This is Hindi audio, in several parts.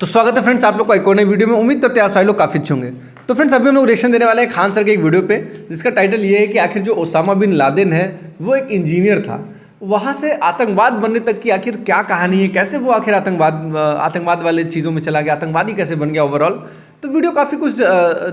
तो स्वागत है फ्रेंड्स आप लोग को एक और नई वीडियो में। उम्मीद करते हैं आप सारे लोग काफ़ी अच्छे होंगे। तो फ्रेंड्स अभी हम लोग रिएक्शन देने वाले हैं खान सर के एक वीडियो पे, जिसका टाइटल ये है कि आखिर जो ओसामा बिन लादेन है वो एक इंजीनियर था, वहाँ से आतंकवाद बनने तक की आखिर क्या कहानी है, कैसे वो आखिर आतंकवाद वाले चीज़ों में चला गया, आतंकवादी कैसे बन गया ओवरऑल। तो वीडियो काफ़ी कुछ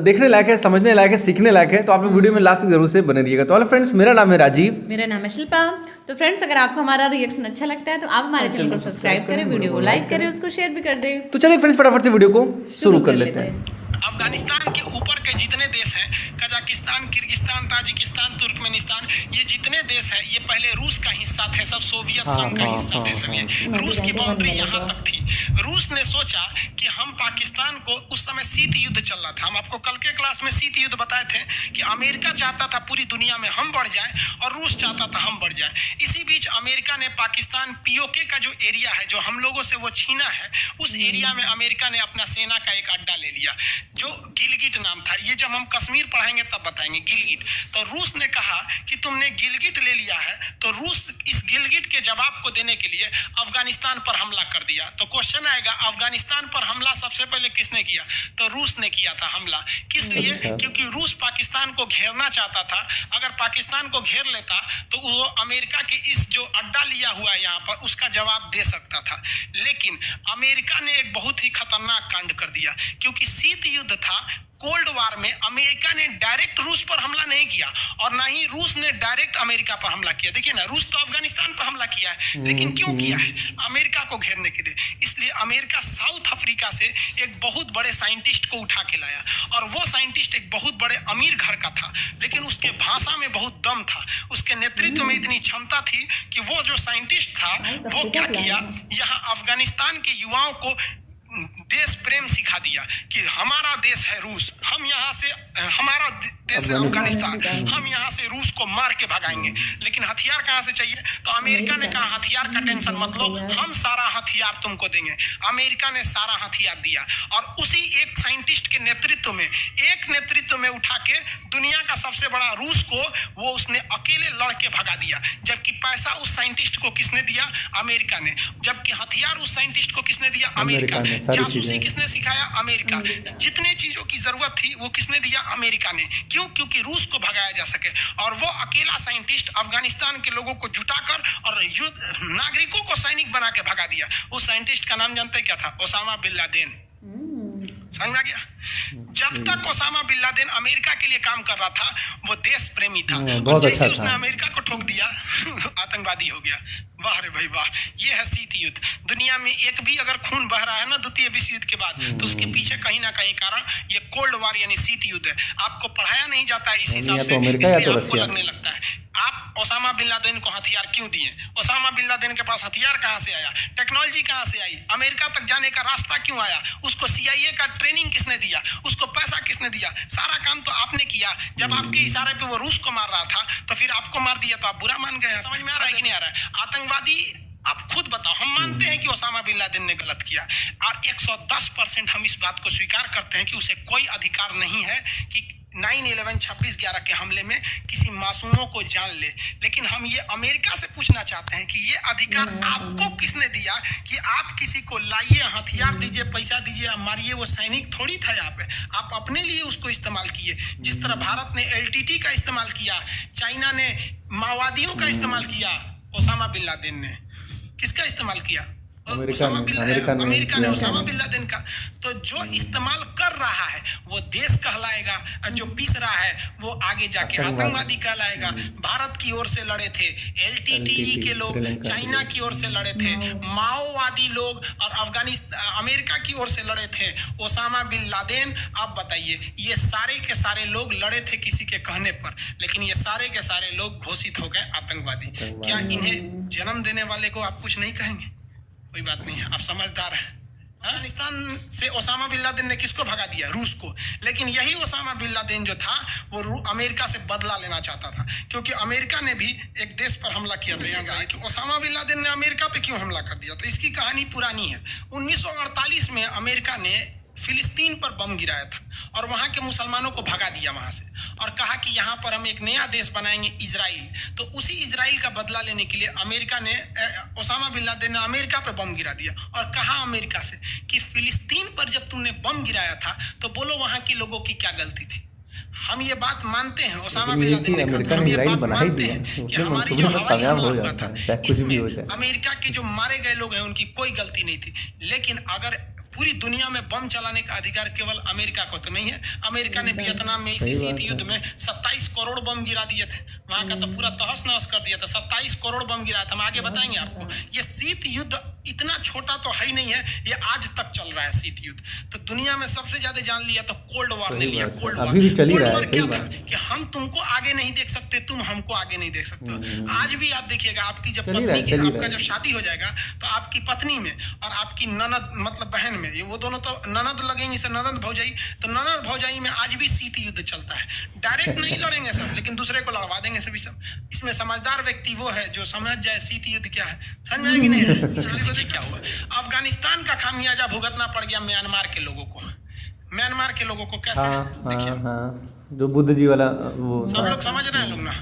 देखने लायक है, समझने लायक है, सीखने लायक है। तो आप लोग वीडियो में लास्ट तक जरूर से बने रहिएगा। तो हेलो फ्रेंड्स, मेरा नाम है राजीव। मेरा नाम है शिल्पा। तो फ्रेंड्स अगर आपको हमारा रिएक्शन अच्छा लगता है तो आप हमारे चैनल को सब्सक्राइब करें, वीडियो को लाइक करें, उसको शेयर भी कर दें। तो चलिए फ्रेंड्स फटाफट से वीडियो को शुरू कर लेते हैं। अफगानिस्तान के ऊपर के जितने देश हैं, कजाकिस्तान, किर्गिस्तान, ताजिकिस्तान, तुर्कमेनिस्तान, ये जितने देश हैं ये पहले रूस का हिस्सा थे, सब सोवियत संघ का हिस्सा थे सब। ये रूस की बाउंड्री यहाँ तक थी। रूस ने सोचा कि हम पाकिस्तान को, उस समय शीत युद्ध चल रहा था, हम आपको कल के क्लास में शीत युद्ध बताए थे कि अमेरिका चाहता था पूरी दुनिया में हम बढ़ जाए और रूस चाहता था हम बढ़ जाए। इसी बीच अमेरिका ने पाकिस्तान पीओके का जो एरिया है, जो हम लोगों से वो छीना है, उस एरिया में अमेरिका ने अपना सेना का एक अड्डा ले लिया जो गिलगिट नाम था। ये जब हम कश्मीर पढ़ाएंगे तब बताएंगे गिलगिट। तो रूस ने कहा कि तुमने गिलगिट ले लिया है, तो रूस इस गिलगिट के जवाब को देने के लिए अफगानिस्तान पर हमला कर दिया। तो क्वेश्चन आएगा, अफगानिस्तान पर हमला सबसे पहले किसने किया? तो रूस ने किया था हमला। किस लिए? क्योंकि रूस पाकिस्तान को घेरना चाहता था। अगर पाकिस्तान को घेर लेता तो वो अमेरिका के इस जो अड्डा लिया हुआ है यहाँ पर, उसका जवाब दे सकता था। लेकिन अमेरिका ने एक बहुत ही खतरनाक कांड कर दिया, क्योंकि शीत युद्ध था, कोल्ड वार में अमेरिका ने डायरेक्ट रूस पर हमला नहीं किया और ना ही रूस ने डायरेक्ट अमेरिका पर हमला किया। देखिए ना, रूस तो अफगानिस्तान पर हमला किया है, लेकिन क्यों किया है? अमेरिका को घेरने के लिए। इसलिए अमेरिका साउथ अफ्रीका से एक बहुत बड़े साइंटिस्ट को उठा के लाया, और वो साइंटिस्ट एक बहुत बड़े अमीर घर का था, लेकिन उसके भाषा में बहुत दम था, उसके नेतृत्व में इतनी क्षमता थी कि वो जो साइंटिस्ट था वो क्या किया, यहाँ अफगानिस्तान के युवाओं को देश प्रेम सिखा दिया कि हमारा देश है रूस, हम यहाँ से, हमारा देश है अफगानिस्तान, हम यहाँ से रूस को मार के भगाएंगे। लेकिन हथियार कहाँ से चाहिए? तो अमेरिका ने कहा हथियार का टेंशन मत लो, हम सारा हथियार तुमको देंगे। अमेरिका ने सारा हथियार दिया, और उसी एक साइंटिस्ट के नेतृत्व में उठा के दुनिया का सबसे बड़ा रूस को वो उसने अकेले लड़के भगा दिया। जबकि पैसा उस साइंटिस्ट को किसने दिया? अमेरिका ने। जबकि हथियार उस साइंटिस्ट को किसने दिया? अमेरिका। जासूसी किसने सिखाया? अमेरिका। जितने चीजों की जरूरत थी वो किसने दिया? अमेरिका ने। क्यों? क्योंकि रूस को भगाया जा सके। और वो अकेला साइंटिस्ट अफगानिस्तान के लोगों को जुटाकर और युद्ध नागरिकों को सैनिक बना के भगा दिया। उस साइंटिस्ट का नाम जानते क्या था? Osama bin Laden. समझ में आ गया? जब तक ओसामा बिन लादेन अमेरिका के लिए काम कर रहा था वो देश प्रेमी था, और जैसे उसने अमेरिका को ठोक दिया आतंकवादी हो गया। वाह रे भाई वाह, ये है शीत युद्ध। दुनिया में एक भी अगर खून बह रहा है ना द्वितीय विश्व युद्ध के बाद, तो उसके पीछे कहीं ना कहीं कारण ये कोल्ड वार यानी शीत युद्ध है। आपको पढ़ाया नहीं जाता है इस हिसाब से, इसलिए आपको लगने लगता है। आप ओसामा बिन लादेन को हथियार क्यों दिए? ओसामा बिन लादेन के पास हथियार कहाँ से आया? टेक्नोलॉजी कहाँ से आई? अमेरिका तक जाने का रास्ता क्यों आया? उसको CIA का ट्रेनिंग किसने दिया? उसको पैसा किसने दिया? सारा काम तो आपने किया। जब आपके इशारे पे वो रूस को मार रहा था तो फिर आपको मार दिया तो आप बुरा मान गए। समझ में आ रहा है कि नहीं आ रहा है? आतंकवादी, आप खुद बताओ। हम मानते हैं कि ओसामा बिन लादेन ने गलत किया, और 110% हम इस बात को स्वीकार करते हैं कि उसे कोई अधिकार नहीं है कि 9/11 26/11 के हमले में किसी मासूमों को जान ले। लेकिन हम ये अमेरिका से पूछना चाहते हैं कि ये अधिकार आपको किसने दिया कि आप किसी को लाइए, हथियार दीजिए, पैसा दीजिए, मारिए? वो सैनिक थोड़ी था यहाँ पे, आप अपने लिए उसको इस्तेमाल किए। जिस तरह भारत ने LTT का इस्तेमाल किया, चाइना ने माओवादियों का इस्तेमाल किया, ओसामा बिन लादेन ने किसका इस्तेमाल किया? अमेरिका ने ओसामा बिन लादेन का। तो जो इस्तेमाल कर रहा है वो देश कहलाएगा, और जो पीस रहा है वो आगे जाके आतंकवादी कहलाएगा। भारत की ओर से लड़े थे LTTE के लोग, चाइना की ओर से लड़े थे माओवादी लोग, और अमेरिका की ओर से लड़े थे ओसामा बिन लादेन। अब बताइए, ये सारे के सारे लोग लड़े थे किसी के कहने पर, लेकिन ये सारे के सारे लोग घोषित हो गए आतंकवादी। क्या इन्हें जन्म देने वाले को आप कुछ नहीं कहेंगे? कोई बात नहीं है, आप समझदार हैं। अफगानिस्तान से ओसामा बिन लादेन ने किसको भगा दिया? रूस को। लेकिन यही ओसामा बिन लादेन जो था वो अमेरिका से बदला लेना चाहता था, क्योंकि अमेरिका ने भी एक देश पर हमला किया था। यहाँ कि ओसामा बिन लादेन ने अमेरिका पे क्यों हमला कर दिया? तो इसकी कहानी पुरानी है। 1948 में अमेरिका ने फिलिस्तीन पर बम गिराया था और वहां के मुसलमानों को भगा दिया वहां से, और कहा कि यहाँ पर हम एक नया देश बनाएंगे, इजराइल। तो उसी इजराइल का बदला लेने के लिए अमेरिका ने, ओसामा बिन लादेन ने अमेरिका पे बम गिरा दिया। और कहा अमेरिका से कि फिलिस्तीन पर जब तुमने बम गिराया था तो बोलो वहां के लोगों की क्या गलती थी। हम ये बात मानते हैं, ओसामा बिन लादेन ने कहा था, हम ये बात मानते हैं कि हमारी जो हवाई हमला हुआ था इसमें अमेरिका के जो मारे गए लोग हैं उनकी कोई गलती नहीं थी। लेकिन अगर पूरी दुनिया में बम चलाने का अधिकार केवल अमेरिका को तो नहीं है। अमेरिका ने वियतनाम में इसी शीत युद्ध में 27 करोड़ बम गिरा दिए थे, वहां का तो पूरा तहस नहस कर दिया था। 27 करोड़ बम गिरा था, हम आगे बताएंगे आपको। ये शीत युद्ध इतना छोटा तो है ही नहीं है, ये आज तक चल रहा है शीत युद्ध। तो दुनिया में सबसे ज्यादा जान लिया तो कोल्ड वॉर ने लिया। कोल्ड वॉर क्या था कि हम तुमको आगे नहीं देख सकते, तुम हमको आगे नहीं देख सकते। आज भी आप देखिएगा, आपकी जब पत्नी की आपका जब शादी हो जाएगा तो आपकी पत्नी में और आपकी ननद मतलब बहन में, ये वो दोनों तो ननद लगेंगी से ननद भौजाई, तो ननद भौजाई में आज भी शीत युद्ध चलता है। डायरेक्ट नहीं लड़ेंगे सब, लेकिन दूसरे को लड़वा देंगे सभी सब। इसमें समझदार व्यक्ति वो है जो समझ जाए शीत युद्ध क्या है, समझ में कि नहीं है। क्या हुआ, अफगानिस्तान का खामियाजा भुगतना पड़ गया म्यांमार के लोगों को। म्यांमार के लोगों को कैसे, देखिए जो बुद्ध जी वाला वो सब लोग समझ रहे हैं लोग ना,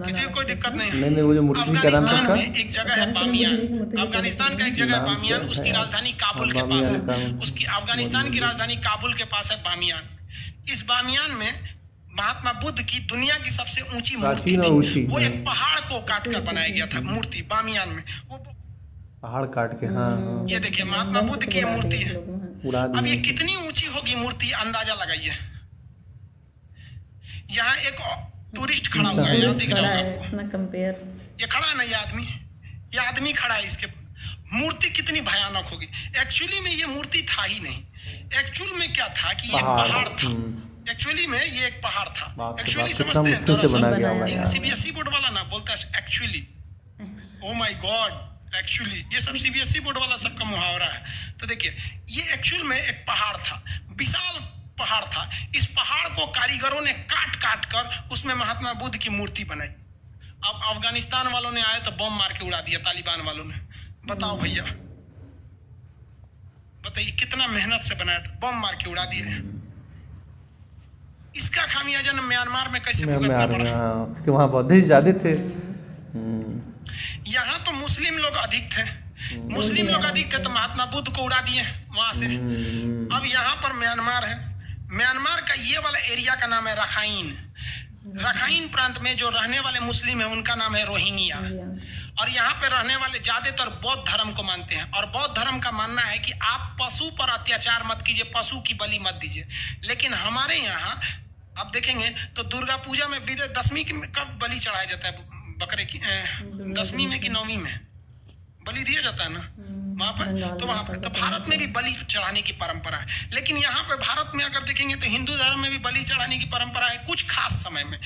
किसी को कोई दिक्कत नहीं है। वो जो मूर्ति का नाम अफगानिस्तान में एक जगह है बामियान, अफगानिस्तान का एक जगह है बामियान, उसकी राजधानी काबुल के पास है। उसकी अफगानिस्तान की राजधानी काबुल के पास है बामियान। इस बामियान में महात्मा बुद्ध की दुनिया की सबसे ऊंची मूर्ति थी। वो एक पहाड़ को काट कर बनाया गया था मूर्ति बामियान में, वो पहाड़ काट के। हाँ, ये देखिए महात्मा बुद्ध की मूर्ति है। अब ये कितनी ऊंची होगी मूर्ति, अंदाजा लगाइए। यहाँ एक टूरिस्ट खड़ा हुआ है, यहाँ दिख रहा है आपको, ये खड़ा है ना, ये आदमी खड़ा है। इसके मूर्ति कितनी भयानक होगी। एक्चुअली में ये मूर्ति था ही नहीं, एक्चुअल में क्या था कि ये पहाड़ था। एक्चुअली में ये एक पहाड़ था। एक्चुअली समझते हैं, दरअसल सीबीएसई बोर्ड वाला ना बोलता है actually, oh my God actually, ये सब सीबीएसई बोर्ड वाला सबका मुहावरा है। तो देखिए ये एक्चुअल में एक पहाड़ था, विशाल पहाड़ था। इस पहाड़ को कारीगरों ने काट काट कर उसमें महात्मा बुद्ध की मूर्ति बनाई। अब अफगानिस्तान वालों ने आए तो बम मार के उड़ा दिया, तालिबान वालों ने। बताओ भैया, बताइए कितना मेहनत से बनाया था, बम मार के उड़ा दिए। इसका खामियाजा म्यांमार में कैसे भुगतना पड़ा, कि वहाँ बौद्धिस्ट ज्यादा थे। यहाँ तो मुस्लिम लोग अधिक थे, मुस्लिम लोग अधिक थे तो महात्मा बुद्ध को उड़ा दिए वहां से। अब यहाँ पर म्यांमार है। म्यांमार का ये वाला एरिया का नाम है रखाइन। रखाइन प्रांत में जो रहने वाले मुस्लिम है उनका नाम है रोहिंग्या। और यहाँ पे रहने वाले ज्यादातर बौद्ध धर्म को मानते हैं। और बौद्ध धर्म का मानना है कि आप पशु पर अत्याचार मत कीजिए, पशु की बलि मत दीजिए। लेकिन हमारे यहाँ आप देखेंगे तो दुर्गा पूजा में विजय दशमी कब बलि चढ़ाया जाता है, बकरे की 10वीं में कि 9वीं में बलि दिया जाता है ना वहां पर। तो वहां पर तो भारत में भी बलि चढ़ाने की परंपरा है। लेकिन यहाँ पे भारत में अगर देखेंगे तो हिंदू धर्म में भी बलि चढ़ाने की परंपरा है कुछ खास समय में,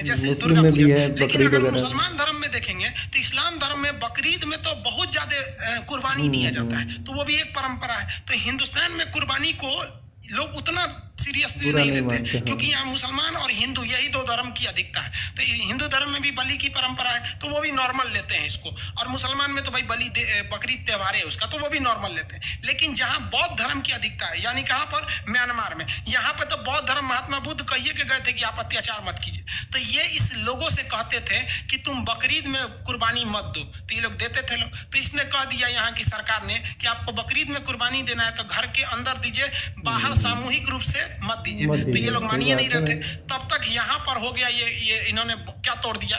जैसे दुर्गा पूजा। लेकिन अगर मुसलमान धर्म में देखेंगे तो इस्लाम धर्म में बकरीद में तो बहुत ज्यादा कुर्बानी दिया जाता है, तो वो भी एक परंपरा है। तो हिंदुस्तान में कुर्बानी को लोग उतना सीरियसली नहीं लेते, क्योंकि यहाँ मुसलमान और हिंदू यही दो धर्म की अधिकता है। तो हिंदू धर्म में भी बलि की परंपरा है तो वो भी नॉर्मल लेते हैं इसको। और मुसलमान में तो भाई बकरीद त्योहार है उसका, तो वो भी नॉर्मल लेते हैं। लेकिन जहाँ बौद्ध धर्म की अधिकता है, यानी कहाँ पर, म्यांमार में, यहाँ पे तो बौद्ध धर्म महात्मा बुद्ध कहिए के गए थे कि आप अत्याचार मत कीजिए। तो ये इस लोगों से कहते थे कि तुम बकरीद में कुर्बानी मत दो, तो ये लोग देते थे लोग। तो इसने कह दिया यहाँ की सरकार ने कि आपको बकरीद में कुर्बानी देना है तो घर के अंदर दीजिए, बाहर सामूहिक रूप से मत दीजिए। तो ये लोग मानिए नहीं रहते। तब तक यहाँ पर हो गया ये इन्होंने क्या तोड़ दिया,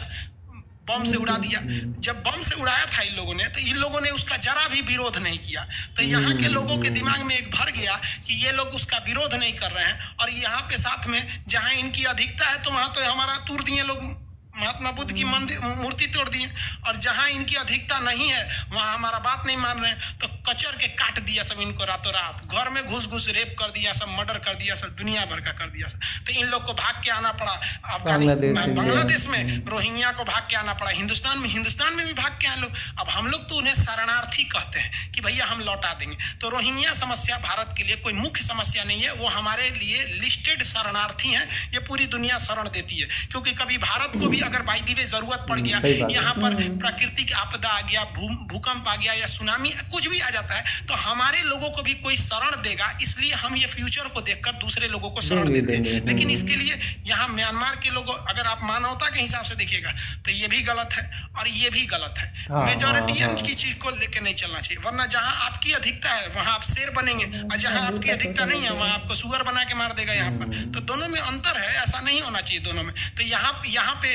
बम से उड़ा दिया। जब बम से उड़ाया था इन लोगों ने तो इन लोगों ने उसका जरा भी विरोध नहीं किया। तो यहाँ के लोगों के दिमाग में एक भर गया कि ये लोग उसका विरोध नहीं कर रहे हैं। और यहाँ पे साथ में जहाँ इनकी अधिकता है तो वहां तो हमारा तोड़ दिए लोग, महात्मा बुद्ध की मूर्ति तोड़ दिए। और जहां इनकी अधिकता नहीं है वहां हमारा बात नहीं मान रहे हैं तो कचर के काट दिया सब इनको रातों रात। घर में घुस घुस रेप कर दिया सब, मर्डर कर दिया सब, दुनिया भर का कर दिया सब। तो इन लोग को भाग के आना पड़ा अफगानिस्तान, बांग्लादेश में रोहिंग्या को भाग के आना पड़ा, हिंदुस्तान में भी भाग के आए लोग। अब हम लोग तो उन्हें शरणार्थी कहते हैं कि भैया हम लौटा देंगे। तो रोहिंग्या समस्या भारत के लिए कोई मुख्य समस्या नहीं है, वो हमारे लिए लिस्टेड शरणार्थी हैं। ये पूरी दुनिया शरण देती है, क्योंकि कभी भारत को भी अगर बाई दी वे जरूरत पड़ गया, यहाँ पर प्राकृतिक आपदा आ गया, भूकंप आ गया या सुनामी कुछ भी आ जाता है तो हमारे लोगों को भी कोई शरण देगा, इसलिए हम ये फ्यूचर को देखकर दूसरे लोगों को शरण देते हैं। लेकिन इसके लिए यहाँ म्यांमार के लोग, अगर आप मानवता के हिसाब से देखिएगा तो ये भी गलत है और ये भी गलत है। मेजोरिटियन की चीज को लेकर नहीं चलना चाहिए, वरना जहाँ आपकी अधिकता है वहां आप शेर बनेंगे और जहाँ आपकी अधिकता नहीं है वहां आपको सुअर बना के मार देगा। यहाँ पर तो दोनों में अंतर है, ऐसा नहीं होना चाहिए दोनों में। तो यहाँ पे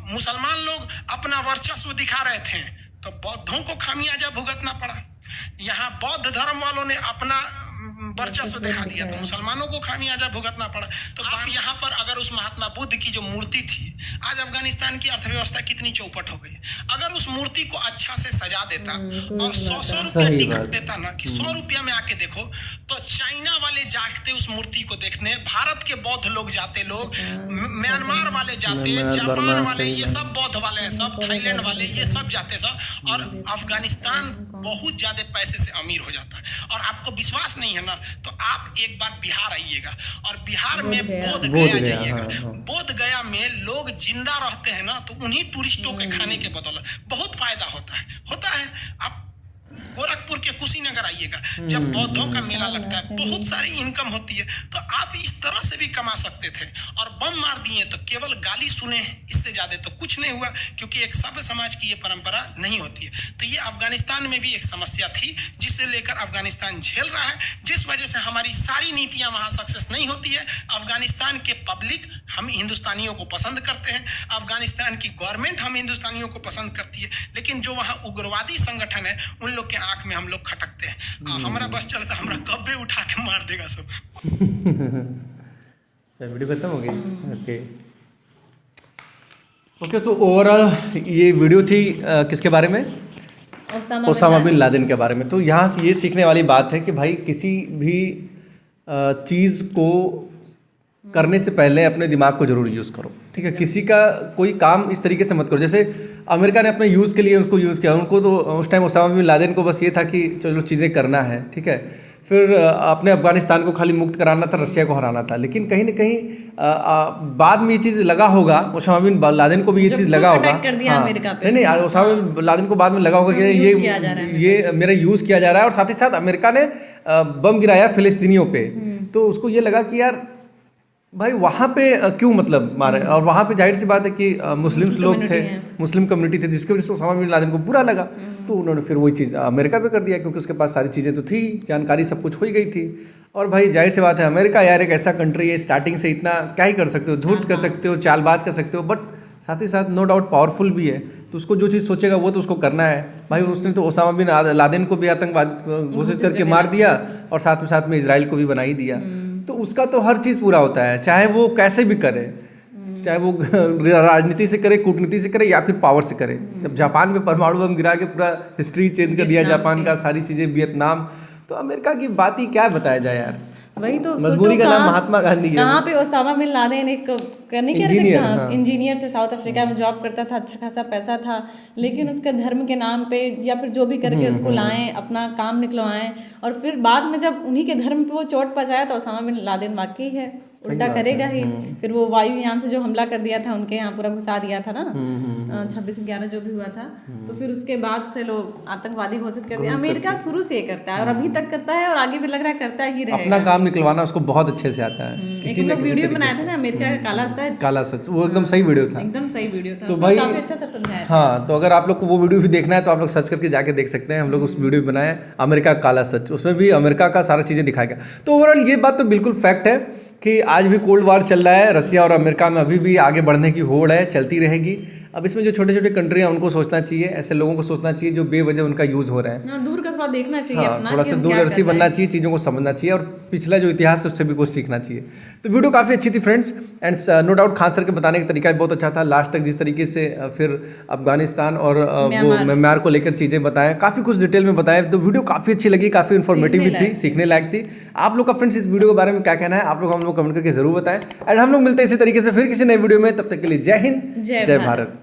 मुसलमान लोग अपना वर्चस्व दिखा रहे थे तो बौद्धों को खामियाजा भुगतना पड़ा। यहाँ बौद्ध धर्म वालों ने अपना वर्चस्व दिखा दिया तो मुसलमानों को खामियाजा भुगतना पड़ा। तो आप यहाँ पर अगर उस महात्मा बुद्ध की जो मूर्ति थी, आज अफगानिस्तान की अर्थव्यवस्था कितनी चौपट हो गई। अगर उस मूर्ति को अच्छा से सजा देता और 100 रुपया टिकट देता ना कि 100 रुपया में आके देखो, तो चाइना वाले जाते उस मूर्ति को देखने, भारत के बौद्ध लोग जाते, लोग म्यांमार वाले जाते, जापान वाले, ये सब बौद्ध वाले हैं, सब थाईलैंड वाले, ये सब जाते सब, और अफगानिस्तान बहुत ज्यादा पैसे से अमीर हो जाता है। और आपको विश्वास नहीं है ना तो आप एक बार बिहार आइएगा और बिहार में बोध गया जाइएगा। बोध गया में लोग जिंदा रहते हैं ना तो उन्हीं टूरिस्टों के खाने के बदौलत बहुत फायदा होता है। आप गोरखपुर के कुशीनगर आइएगा, जब बौद्धों का मेला लगता है बहुत सारी इनकम होती है, तो आप इस तरह से भी कमा सकते थे। और बम मार दिए तो केवल गाली सुने, इससे ज्यादा तो कुछ नहीं हुआ, क्योंकि एक सभ्य समाज की ये परंपरा नहीं होती है। तो ये अफगानिस्तान में भी एक समस्या थी जिसे लेकर अफगानिस्तान झेल रहा है, जिस वजह से हमारी सारी नीतियां वहां सक्सेस नहीं होती है। अफगानिस्तान के पब्लिक हम हिंदुस्तानियों को पसंद करते हैं, अफगानिस्तान की गवर्नमेंट हम हिंदुस्तानियों को पसंद करती है, लेकिन जो वहाँ उग्रवादी संगठन है उन लोग के आंख में हम लोग खटकते हैं। हमारा बस चलता, हमरा कब्बे उठा के मार देगा सब। सर वीडियो खत्म हो गई। ओके तो ओवरऑल ये वीडियो थी किसके बारे में? ओसामा बिन लादेन के बारे में। तो यहाँ से ये सीखने वाली बात है कि भाई किसी भी चीज़ को करने से पहले अपने दिमाग को जरूर यूज़ करो, ठीक है। किसी का कोई काम इस तरीके से मत करो, जैसे अमेरिका ने अपने यूज़ के लिए उसको यूज़ किया। उनको तो उस टाइम ओसामा बिन लादेन को बस ये था कि चलो चीज़ें करना है, ठीक है। फिर अपने अफगानिस्तान को खाली मुक्त कराना था, रशिया को हराना था। लेकिन कहीं ना कहीं बाद में ये चीज़ लगा होगा, ओसामा बिन लादेन को भी ये चीज़ लगा होगा। नहीं, ओसामा बिन लादेन को बाद में लगा होगा कि ये मेरा यूज़ किया जा रहा है। और साथ ही साथ अमेरिका ने बम गिराया फिलिस्तीनियों पे, तो उसको ये लगा कि यार भाई वहाँ पे क्यों मतलब मारे। और वहाँ पे जाहिर सी बात है कि मुस्लिम्स लोग थे, मुस्लिम कम्युनिटी थे, जिसकी वजह से ओसामा बिन लादेन को बुरा लगा। तो उन्होंने फिर वही चीज़ अमेरिका पे कर दिया, क्योंकि उसके पास सारी चीज़ें तो थी, जानकारी सब कुछ हो ही गई थी। और भाई जाहिर सी बात है अमेरिका यार एक ऐसा कंट्री है, स्टार्टिंग से इतना क्या ही कर सकते हो, धूर्त कर सकते हो, चालबाज कर सकते हो, बट साथ ही साथ नो डाउट पावरफुल भी है। तो उसको जो चीज़ सोचेगा वो तो उसको करना है भाई। उसने तो ओसामा बिन लादेन को भी आतंकवाद घोषित करके मार दिया और साथ में इजराइल को भी बना ही दिया। तो उसका तो हर चीज़ पूरा होता है, चाहे वो कैसे भी करे, चाहे वो राजनीति से करे, कूटनीति से करे, या फिर पावर से करे। जब जापान में परमाणु बम गिरा के पूरा हिस्ट्री चेंज कर दिया जापान का, सारी चीज़ें, वियतनाम, तो अमेरिका की बात ही क्या बताया जाए यार। वही तो मजबूरी का नाम महात्मा गांधी है। कहाँ पे ओसामा बिन लादेन एक इंजीनियर थे, साउथ अफ्रीका में जॉब करता था, अच्छा खासा पैसा था, लेकिन उसके धर्म के नाम पे या फिर जो भी करके उसको लाएं, अपना काम निकलवाएं, और फिर बाद में जब उन्हीं के धर्म पे वो चोट पहुंचाया तो ओसामा बिन लादेन वाकई है उल्टा करेगा ही। फिर वो वायुयान से जो हमला कर दिया था उनके यहाँ पूरा घुसा दिया था ना 26/11 जो भी हुआ था, तो फिर उसके बाद से लोग आतंकवादी घोषित कर दिया। अमेरिका शुरू से ये करता है और अभी तक करता है और आगे भी लग रहा है करता ही रहेगा। अपना काम निकलवाना उसको बहुत अच्छे से आता है। किसी ने वीडियो बनाया था ना अमेरिका का काला सच, वो एकदम सही वीडियो था, एकदम सही वीडियो था। तो भाई काफी अच्छा से समझाया। हाँ, तो अगर आप लोग को वो वीडियो भी देखना है तो आप लोग सर्च करके जाके देख सकते हैं। हम लोग उस वीडियो भी बनाए अमेरिका काला सच, उसमें भी अमेरिका का सारा चीज़ें दिखाया गया। तो ओवरऑल ये बात तो बिल्कुल फैक्ट है कि आज भी कोल्ड वार चल रहा है, रसिया और अमेरिका में अभी भी आगे बढ़ने की होड़ है, चलती रहेगी। अब इसमें जो छोटे छोटे कंट्री हैं उनको सोचना चाहिए, ऐसे लोगों को सोचना चाहिए जो बेवजह उनका यूज़ हो रहा है। दूर का थोड़ा देखना चाहिए, हाँ, थोड़ा सा दूरदर्शी बनना चाहिए, चीज़ों को समझना चाहिए और पिछला जो इतिहास है उससे भी कुछ सीखना चाहिए। तो वीडियो काफ़ी अच्छी थी friends, and no doubt Khan sir के बताने का तरीका भी बहुत अच्छा था। लास्ट तक जिस तरीके से फिर अफगानिस्तान और वो म्यांमार को लेकर चीज़ें बताएं, काफ़ी कुछ डिटेल में बताएं। तो वीडियो काफ़ी अच्छी लगी, काफ़ी इन्फॉर्मेटिव भी थी, सीखने लायक थी। आप लोग का फ्रेंड्स इस वीडियो के बारे में क्या कहना है, आप लोग हम लोग कमेंट करके जरूर बताएं। एंड हम लोग मिलते हैं इसी तरीके से फिर किसी नए वीडियो में, तब तक के लिए जय हिंद, जय भारत।